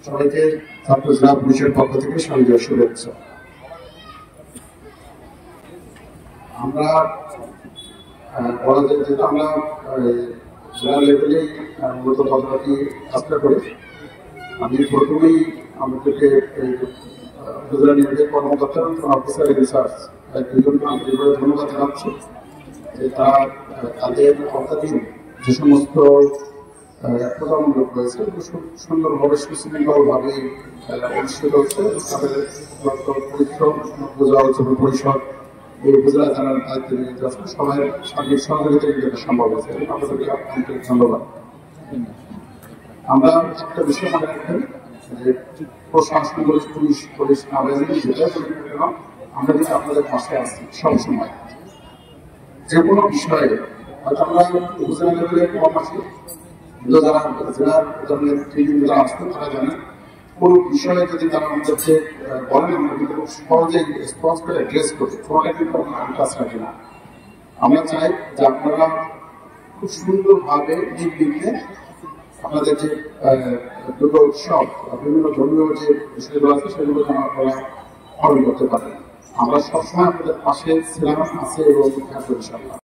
সবাইকে ছাত্র জেলা পুলিশের পক্ষ থেকে শারদীয় শুভেচ্ছা। আমরা বলা যায় যেহেতু আমরা জেলা লেভেলেই মূলত তদারকি কাজটা করি। আমি প্রথমেই আমাদেরকে উপজেলা নির্বাহী কর্মকর্তা এবং অফিসার রিসার্চ দুজনকে আন্তরিকভাবে ধন্যবাদ জানাচ্ছি যে তারা তাদের আওতাধীন যে সমস্ত প্রজামূলক রয়েছে খুব সুন্দরভাবে সুশৃঙ্খলভাবে অনুষ্ঠিত হচ্ছে। তাদের পরিশ্রম উপজেলা আলোচনা পরিষদ এই উপজেলা জানার দায়িত্বে নিয়োজিত আছে, সবাই সার্বিক সহযোগিতা কিন্তু সম্ভব হয়েছে। আপনাদেরকে আন্তরিক ধন্যবাদ। আমরা একটা বিষয় মনে রাখবেন যে প্রশাসন বলে পুলিশ আবেদন যেটা আমরা কিন্তু আপনাদের পাশে আছি সবসময়। যে কোনো বিষয়ে হয়তো আমরা উপজেলা লেভেলে কম আছি, কিন্তু যারা জেলার ধরনের ট্রেনিং যারা আসতেন তারা জানেন কোন বিষয়ে যদি তারা আমাদেরকে বলেন আমরা কিন্তু খুব সহজেই রেসপন্স করে অ্যাড্রেস করি, কোনোটা কিন্তু আমরা কাজ রাখি না। আমরা চাই যে আপনারা খুব সুন্দরভাবে নির্বিঘ্নে আপনাদের যে দুটো উৎসব বিভিন্ন ধর্মীয় যে বিষয়গুলো আছে সেগুলো যেন আপনারা পালন করতে পারেন। আমরা সবসময় আপনাদের পাশে ছিলাম, আছে এবং থাকবো ইনশাআল্লাহ।